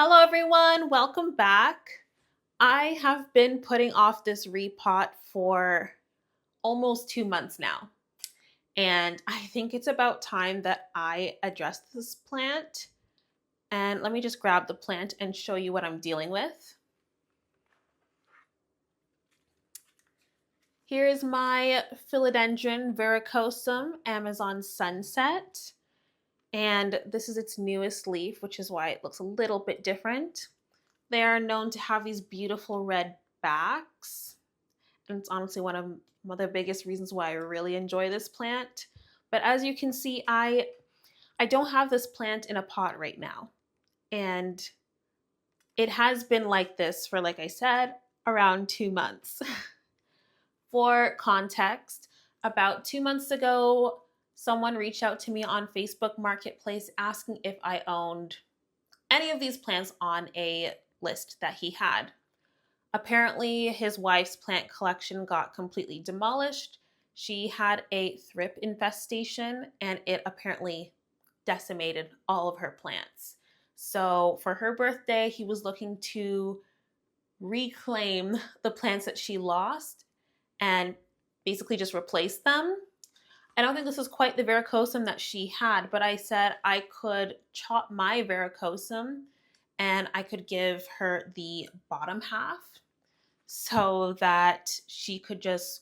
Hello, everyone. Welcome back. I have been putting off this repot for almost 2 months now, and I think it's about time that I address this plant. And let me just grab the plant and show you what I'm dealing with. Here's my Philodendron verrucosum Amazon Sunset, and this is its newest leaf, which is why it looks a little bit different. They are known to have these beautiful red backs. And it's honestly one of the biggest reasons why I really enjoy this plant. But as you can see, I don't have this plant in a pot right now. And it has been like this for, like I said, around 2 months. For context, about 2 months ago, someone reached out to me on Facebook Marketplace asking if I owned any of these plants on a list that he had. Apparently, his wife's plant collection got completely demolished. She had a thrip infestation and it apparently decimated all of her plants. So, for her birthday, he was looking to reclaim the plants that she lost and basically just replace them. I don't think this is quite the verrucosum that she had, but I said I could chop my verrucosum and I could give her the bottom half so that she could just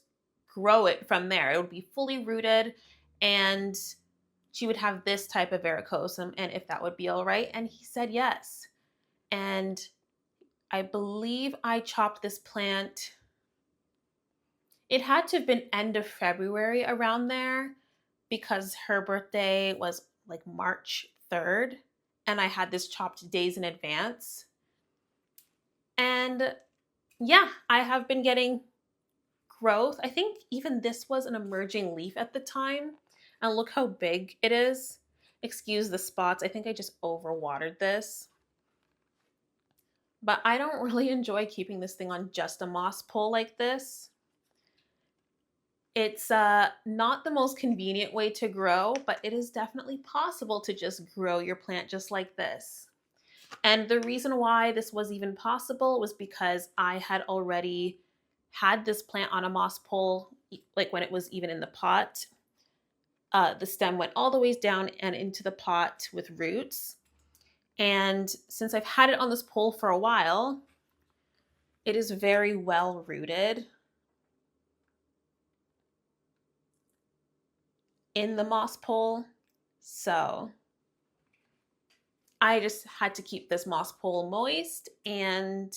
grow it from there. It would be fully rooted and she would have this type of verrucosum, and if that would be all right. And he said yes. And I believe I chopped this plant. It had to have been end of February around there because her birthday was like March 3rd. And I had this chopped days in advance. And yeah, I have been getting growth. I think even this was an emerging leaf at the time. And look how big it is. Excuse the spots. I think I just overwatered this. But I don't really enjoy keeping this thing on just a moss pole like this. It's not the most convenient way to grow, but it is definitely possible to just grow your plant just like this. And the reason why this was even possible was because I had already had this plant on a moss pole, like when it was even in the pot. The stem went all the way down and into the pot with roots. And since I've had it on this pole for a while, it is very well rooted in the moss pole. So I just had to keep this moss pole moist, and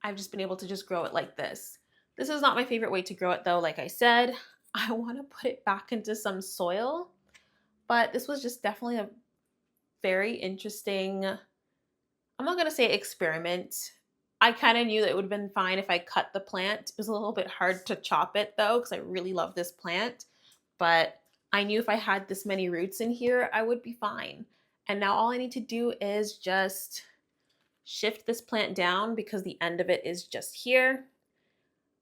I've just been able to just grow it like this. This is not my favorite way to grow it though. Like I said, I want to put it back into some soil, but this was just definitely a very interesting, I'm not going to say experiment. I kind of knew that it would have been fine if I cut the plant. It was a little bit hard to chop it though, because I really love this plant. But I knew if I had this many roots in here, I would be fine. And now all I need to do is just shift this plant down because the end of it is just here.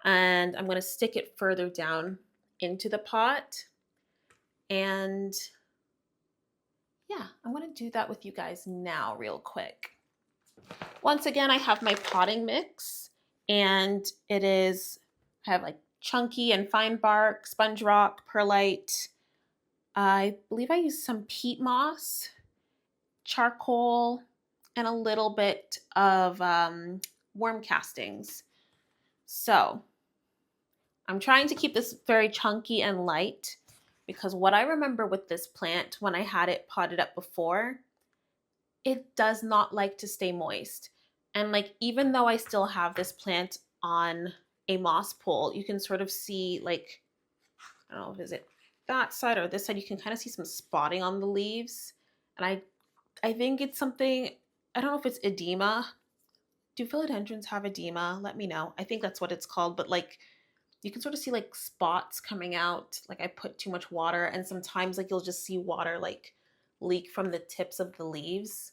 And I'm going to stick it further down into the pot. And yeah, I'm going to do that with you guys now real quick. Once again, I have my potting mix, and I have like chunky and fine bark, sponge rock, perlite. I believe I used some peat moss, charcoal, and a little bit of worm castings. So I'm trying to keep this very chunky and light because what I remember with this plant when I had it potted up before, it does not like to stay moist. And like, even though I still have this plant on a moss pole, you can sort of see like, I don't know, is it that side or this side? You can kind of see some spotting on the leaves. And I think it's something, I don't know if it's edema. Do philodendrons have edema? Let me know. I think that's what it's called. But like, you can sort of see like spots coming out. Like I put too much water, and sometimes like you'll just see water like leak from the tips of the leaves.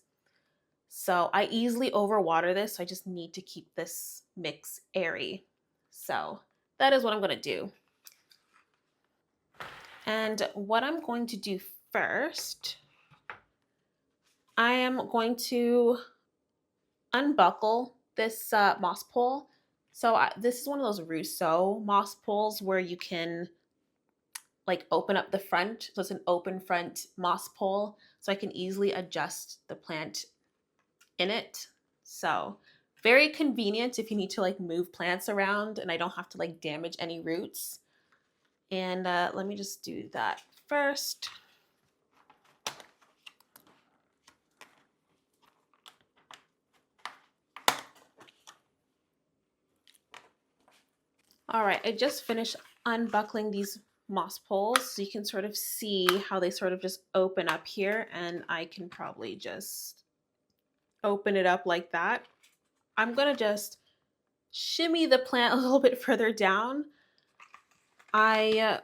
So I easily overwater this. So I just need to keep this mix airy. So that is what I'm going to do. And what I'm going to do first I am going to unbuckle this moss pole. So this is one of those Rousseau moss poles where you can like open up the front. So it's an open front moss pole. So I can easily adjust the plant in it. So very convenient if you need to like move plants around and I don't have to like damage any roots. And let me just do that first. All right, I just finished unbuckling these moss poles so you can sort of see how they sort of just open up here, and I can probably just open it up like that. I'm gonna just shimmy the plant a little bit further down. I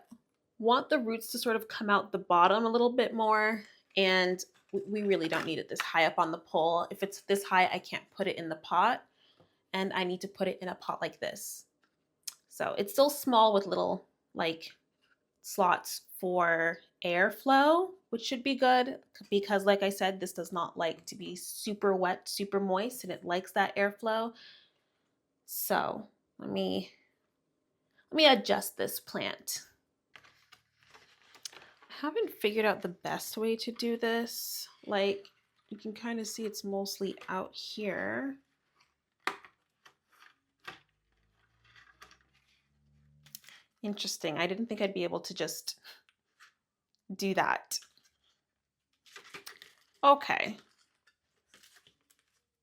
want the roots to sort of come out the bottom a little bit more, and we really don't need it this high up on the pole. If it's this high, I can't put it in the pot, and I need to put it in a pot like this. So it's still small with little like slots for airflow, which should be good because like I said, this does not like to be super wet, super moist, and it likes that airflow. So let me adjust this plant. I haven't figured out the best way to do this. Like you can kind of see it's mostly out here. Interesting. I didn't think I'd be able to just do that. Okay.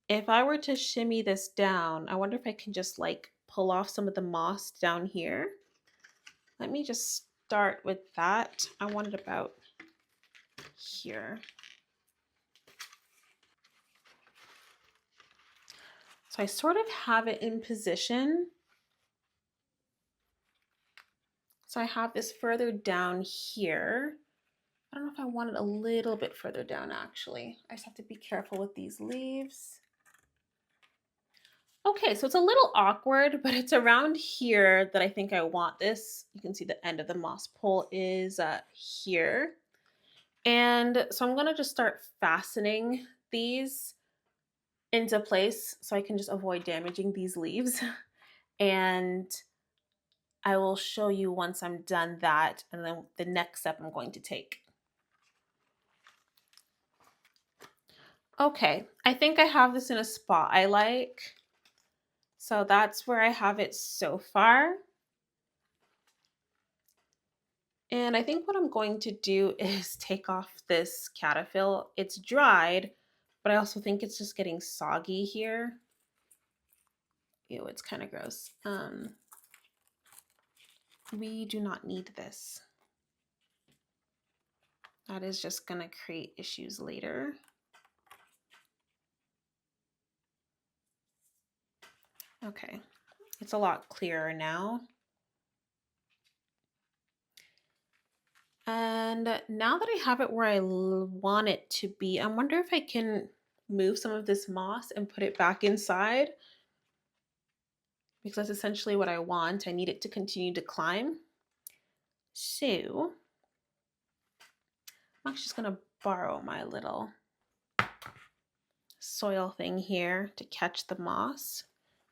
If I were to shimmy this down, I wonder if I can just like pull off some of the moss down here. Let me just start with that. I want it about here. So I sort of have it in position. So I have this further down here. I don't know if I want it a little bit further down actually. I just have to be careful with these leaves. Okay, so it's a little awkward, but it's around here that I think I want this. You can see the end of the moss pole is here. And so I'm gonna just start fastening these into place so I can just avoid damaging these leaves. And I will show you once I'm done that and then the next step I'm going to take. Okay, I think I have this in a spot I like. So that's where I have it so far. And I think what I'm going to do is take off this caterpillar. It's dried, but I also think it's just getting soggy here. Ew, it's kind of gross. We do not need this. That is just going to create issues later. Okay, it's a lot clearer now. And now that I have it where I want it to be, I wonder if I can move some of this moss and put it back inside, because that's essentially what I want. I need it to continue to climb. So I'm actually just gonna borrow my little soil thing here to catch the moss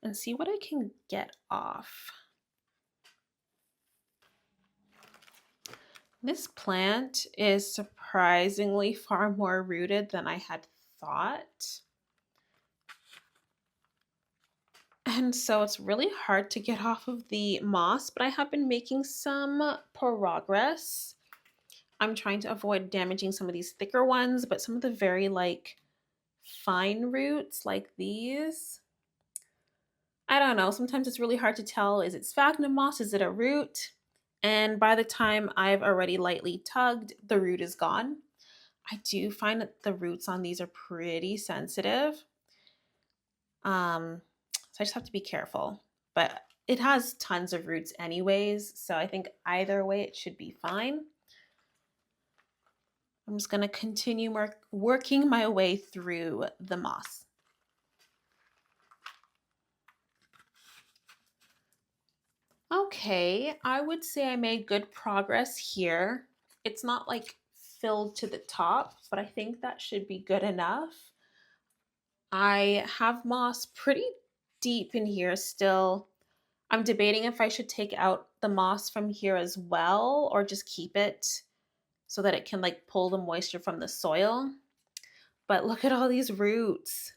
and see what I can get off. This plant is surprisingly far more rooted than I had thought. And so it's really hard to get off of the moss, but I have been making some progress. I'm trying to avoid damaging some of these thicker ones, but some of the very like fine roots like these, I don't know. Sometimes it's really hard to tell. Is it sphagnum moss? Is it a root? And by the time I've already lightly tugged, the root is gone. I do find that the roots on these are pretty sensitive. So I just have to be careful. But it has tons of roots anyways, so I think either way it should be fine. I'm just going to continue working my way through the moss. Okay, I would say I made good progress here. It's not like filled to the top, but I think that should be good enough. I have moss pretty deep in here still. I'm debating if I should take out the moss from here as well or just keep it so that it can like pull the moisture from the soil. But look at all these roots.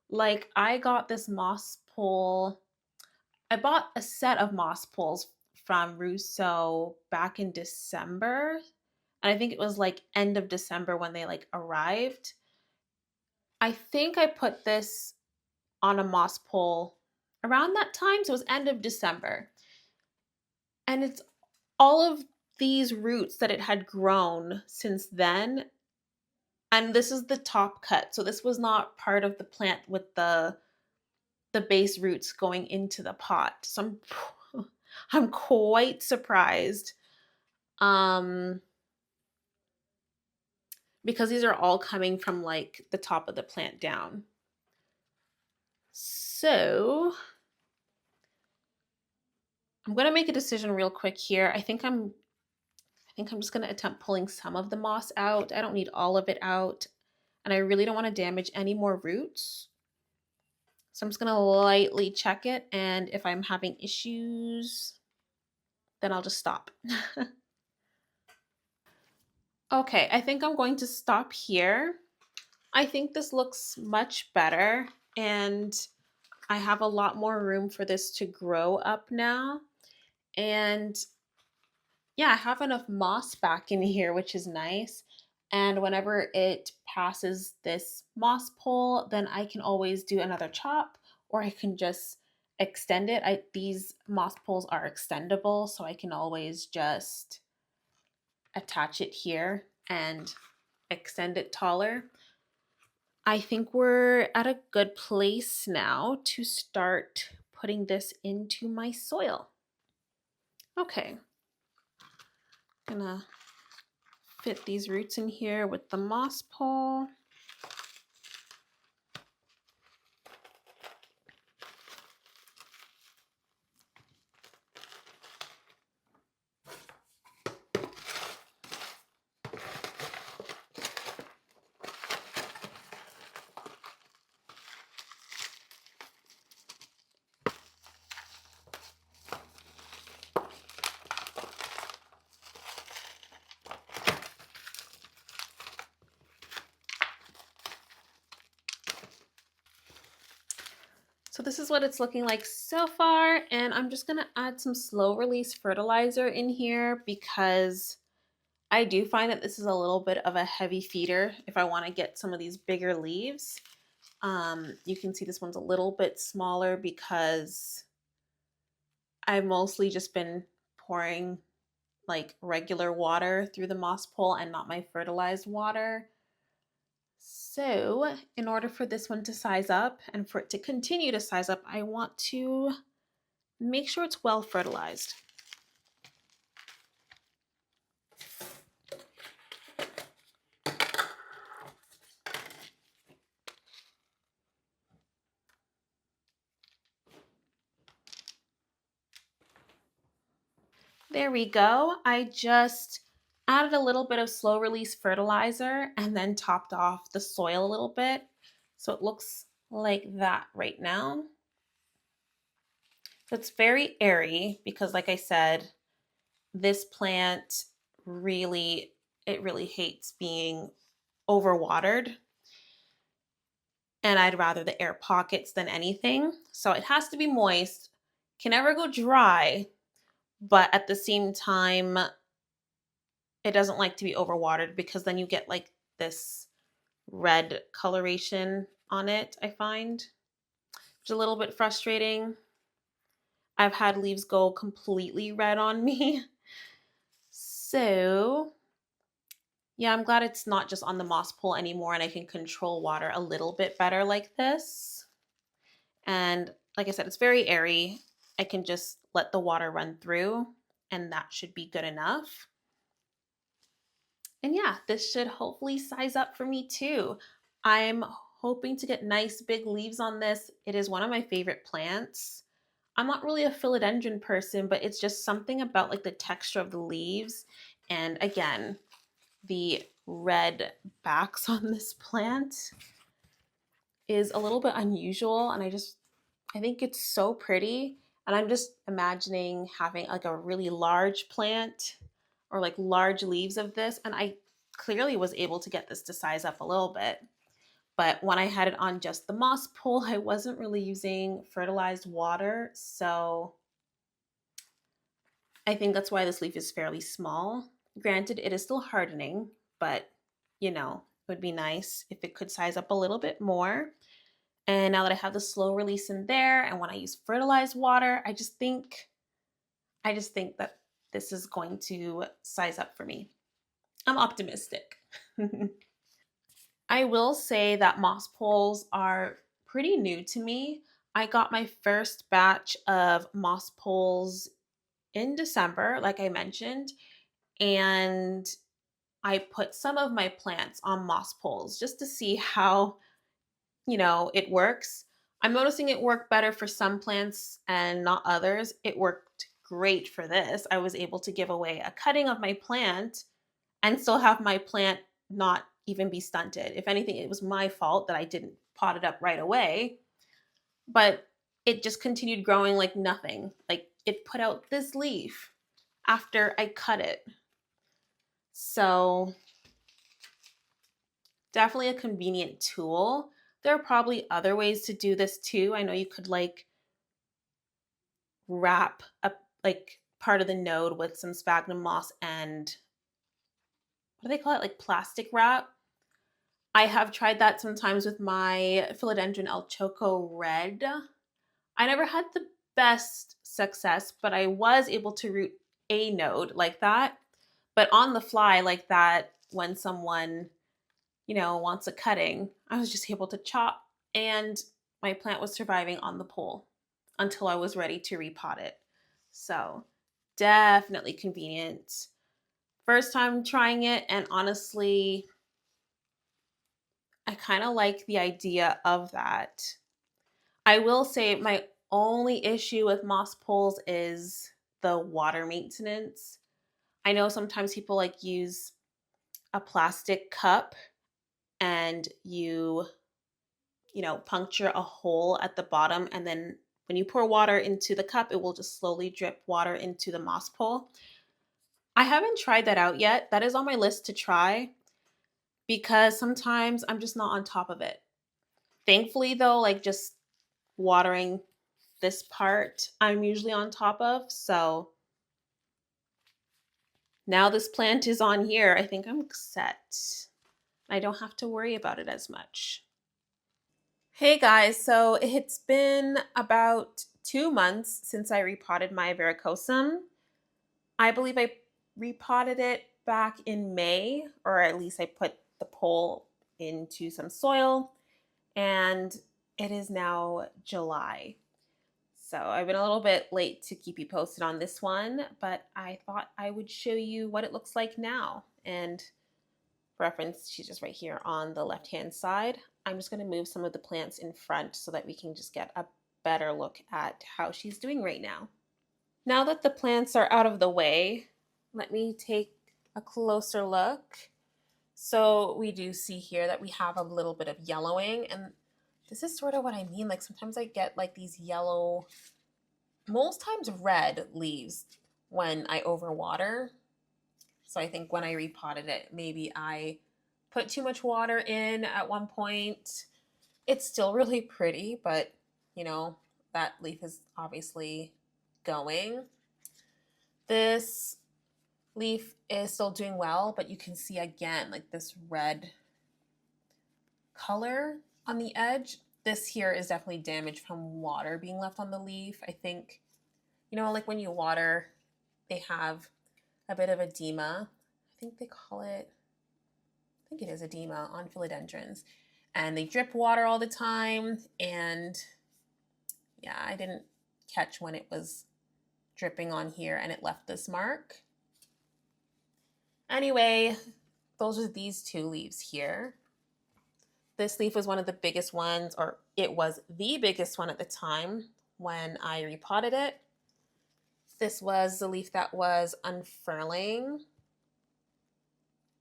Like I got this moss pole. I bought a set of moss poles from Russo back in December. And I think it was like end of December when they like arrived. I think I put this on a moss pole around that time. So it was end of December. And it's all of these roots that it had grown since then. And this is the top cut. So this was not part of the plant with the base roots going into the pot. So I'm quite surprised. Because these are all coming from like the top of the plant down. So I'm going to make a decision real quick here. I think I'm just going to attempt pulling some of the moss out. I don't need all of it out. And I really don't want to damage any more roots. So I'm just going to lightly check it. And if I'm having issues, then I'll just stop. Okay, I think I'm going to stop here. I think this looks much better. And I have a lot more room for this to grow up now. And yeah, I have enough moss back in here, which is nice. And whenever it passes this moss pole, then I can always do another chop or I can just extend it. These moss poles are extendable, so I can always just attach it here and extend it taller. I think we're at a good place now to start putting this into my soil. Okay, gonna fit these roots in here with the moss pole. So this is what it's looking like so far, and I'm just gonna add some slow release fertilizer in here because I do find that this is a little bit of a heavy feeder if I want to get some of these bigger leaves. You can see this one's a little bit smaller because I've mostly just been pouring like regular water through the moss pole and not my fertilized water. So in order for this one to size up and for it to continue to size up, I want to make sure it's well fertilized. There we go. I just added a little bit of slow release fertilizer and then topped off the soil a little bit. So it looks like that right now. So it's very airy because like I said, this plant really hates being overwatered. And I'd rather the air pockets than anything. So it has to be moist, can never go dry, but at the same time, it doesn't like to be overwatered because then you get like this red coloration on it, I find, which is a little bit frustrating. I've had leaves go completely red on me. So yeah, I'm glad it's not just on the moss pole anymore and I can control water a little bit better like this. And like I said, it's very airy. I can just let the water run through and that should be good enough. And yeah, this should hopefully size up for me too. I'm hoping to get nice big leaves on this. It is one of my favorite plants. I'm not really a philodendron person, but it's just something about like the texture of the leaves. And again, the red backs on this plant is a little bit unusual, and I think it's so pretty. And I'm just imagining having like a really large plant or like large leaves of this, and I clearly was able to get this to size up a little bit. But when I had it on just the moss pole, I wasn't really using fertilized water, so I think that's why this leaf is fairly small. Granted, it is still hardening, but you know, it would be nice if it could size up a little bit more. And now that I have the slow release in there, and when I use fertilized water, I just think that this is going to size up for me. I'm optimistic. I will say that moss poles are pretty new to me. I got my first batch of moss poles in December, like I mentioned, and I put some of my plants on moss poles just to see how, it works. I'm noticing it worked better for some plants and not others. It worked great for this. I was able to give away a cutting of my plant and still have my plant not even be stunted. If anything, it was my fault that I didn't pot it up right away, but it just continued growing like nothing. Like it put out this leaf after I cut it. So, definitely a convenient tool. There are probably other ways to do this too. I know you could like wrap up like part of the node with some sphagnum moss and what do they call it? Like plastic wrap. I have tried that sometimes with my Philodendron El Choco Red. I never had the best success, but I was able to root a node like that. But on the fly, like that, when someone, wants a cutting, I was just able to chop, and my plant was surviving on the pole until I was ready to repot it. So, definitely convenient. First time trying it, and honestly, I kind of like the idea of that. I will say my only issue with moss poles is the water maintenance. I know sometimes people like use a plastic cup and puncture a hole at the bottom, and then when you pour water into the cup, it will just slowly drip water into the moss pole. I haven't tried that out yet. That is on my list to try because sometimes I'm just not on top of it. Thankfully, though, like just watering this part, I'm usually on top of. So now this plant is on here, I think I'm set. I don't have to worry about it as much. Hey guys, so it's been about 2 months since I repotted my verrucosum. I believe I repotted it back in May, or at least I put the pole into some soil, and it is now July. So I've been a little bit late to keep you posted on this one, but I thought I would show you what it looks like now. And reference, she's just right here on the left-hand side. I'm just going to move some of the plants in front so that we can just get a better look at how she's doing right now. Now that the plants are out of the way, let me take a closer look. So we do see here that we have a little bit of yellowing, and this is sort of what I mean. Like sometimes I get like these yellow, most times red leaves when I overwater. So I think when I repotted it, maybe I put too much water in at one point. It's still really pretty, but that leaf is obviously going. This leaf is still doing well, but you can see again like this red color on the edge. This here is definitely damaged from water being left on the leaf. I think, like when you water, they have a bit of edema. I think they call it, I think it is edema on philodendrons. And they drip water all the time. And yeah, I didn't catch when it was dripping on here and it left this mark. Anyway, those are these two leaves here. This leaf was one of the biggest ones, or it was the biggest one at the time when I repotted it. This was the leaf that was unfurling.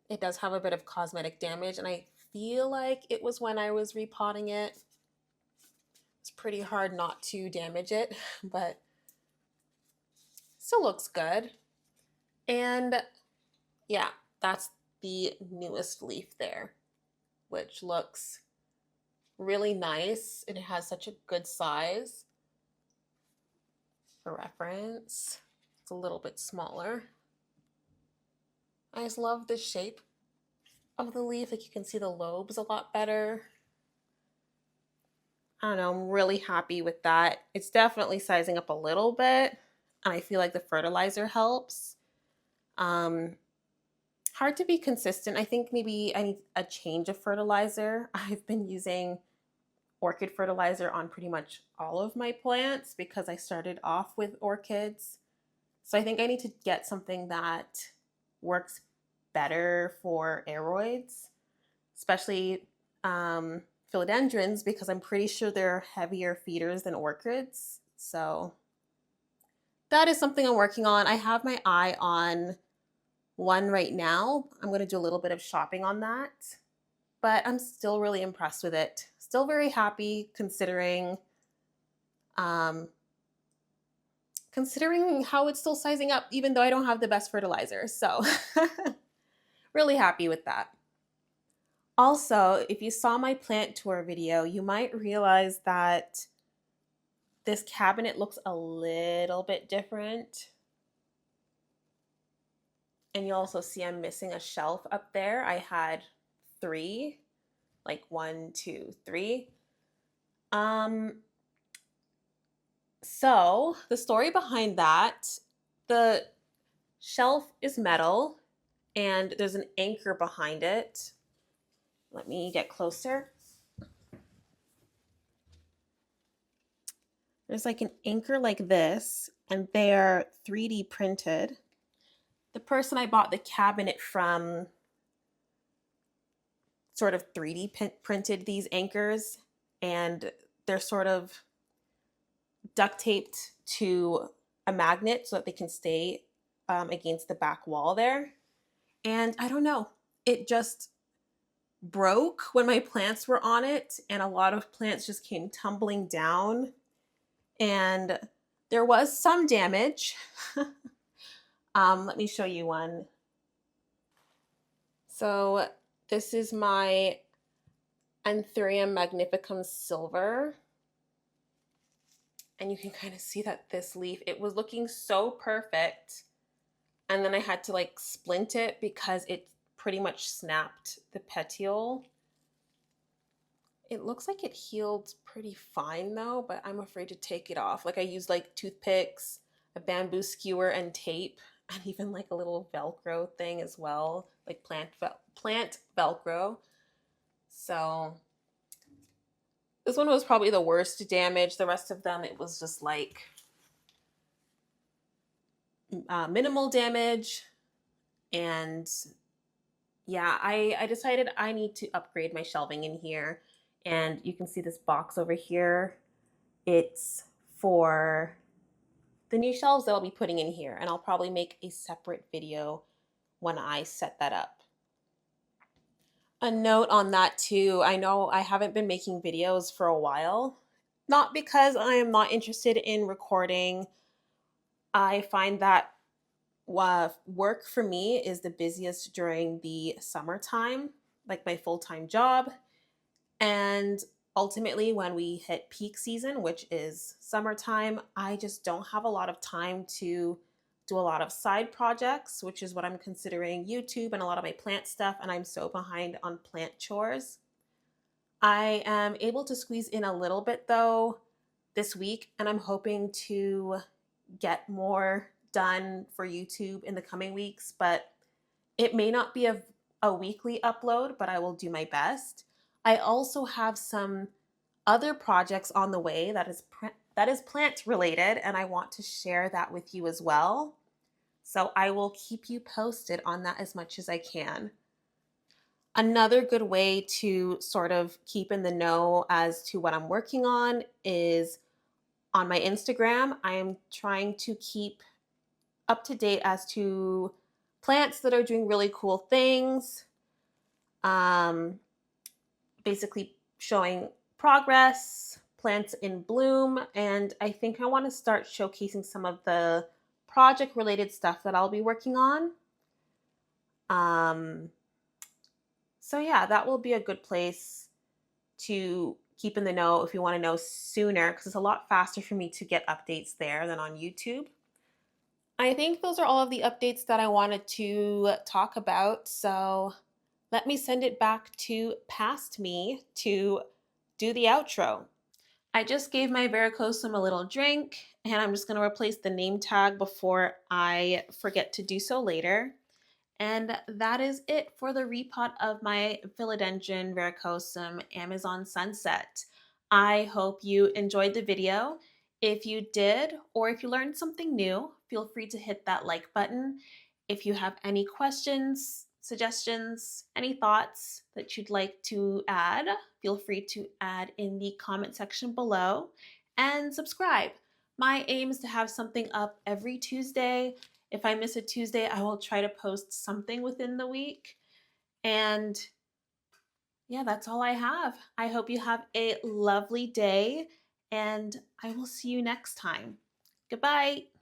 it does have a bit of cosmetic damage, and I feel like it was when I was repotting it. It's pretty hard not to damage it, but still looks good. And yeah, that's the newest leaf there, which looks really nice. It has such a good size. For reference, it's a little bit smaller. I just love the shape of the leaf. Like, you can see the lobes a lot better. I don't know, I'm really happy with that. It's definitely sizing up a little bit, and I feel like the fertilizer helps. Hard to be consistent. I think maybe I need a change of fertilizer. I've been using orchid fertilizer on pretty much all of my plants because I started off with orchids. So I think I need to get something that works better for aroids, especially philodendrons, because I'm pretty sure they're heavier feeders than orchids. So that is something I'm working on. I have my eye on one right now. I'm going to do a little bit of shopping on that, but I'm still really impressed with it. Still very happy considering how it's still sizing up, even though I don't have the best fertilizer. So really happy with that. Also, if you saw my plant tour video, you might realize that this cabinet looks a little bit different. And you also see I'm missing a shelf up there. I had 3, like 1, 2, 3. So the story behind that, the shelf is metal and there's an anchor behind it. Let me get closer. There's like an anchor like this, and they're 3D printed. The person I bought the cabinet from sort of 3D printed these anchors, and they're sort of duct taped to a magnet so that they can stay against the back wall there. And I don't know, it just broke when my plants were on it, and a lot of plants just came tumbling down, and there was some damage. Let me show you one. So this is my Anthurium magnificum silver. And you can kind of see that this leaf, it was looking so perfect. And then I had to like splint it because it pretty much snapped the petiole. It looks like it healed pretty fine though, but I'm afraid to take it off. Like, I used like toothpicks, a bamboo skewer, and tape, and even like a little Velcro thing as well, like plant Velcro. So this one was probably the worst damage. The rest of them, it was just like minimal damage. And yeah, I decided I need to upgrade my shelving in here. And you can see this box over here. It's for the new shelves that I'll be putting in here. And I'll probably make a separate video when I set that up. A note on that too, I know I haven't been making videos for a while. Not because I am not interested in recording. I find that work for me is the busiest during the summertime, like my full-time job. And ultimately, when we hit peak season, which is summertime, I just don't have a lot of time to do a lot of side projects, which is what I'm considering YouTube and a lot of my plant stuff. And I'm so behind on plant chores. I am able to squeeze in a little bit though this week, and I'm hoping to get more done for YouTube in the coming weeks, but it may not be a weekly upload, but I will do my best. I also have some other projects on the way that is plant related, and I want to share that with you as well. So I will keep you posted on that as much as I can. Another good way to sort of keep in the know as to what I'm working on is on my Instagram. I am trying to keep up to date as to plants that are doing really cool things, um, basically showing progress, plants in bloom, and I think I want to start showcasing some of the project related stuff that I'll be working on. Um, so yeah, that will be a good place to keep in the know if you want to know sooner, because it's a lot faster for me to get updates there than on YouTube. I think those are all of the updates that I wanted to talk about. So let me send it back to past me to do the outro. I just gave my verrucosum a little drink, and I'm just going to replace the name tag before I forget to do so later. And that is it for the repot of my Philodendron verrucosum Amazon Sunset. I hope you enjoyed the video. If you did, or if you learned something new, feel free to hit that like button. If you have any questions, suggestions, any thoughts that you'd like to add, feel free to add in the comment section below and subscribe. My aim is to have something up every Tuesday. If I miss a Tuesday, I will try to post something within the week. And yeah, that's all I have. I hope you have a lovely day, and I will see you next time. Goodbye.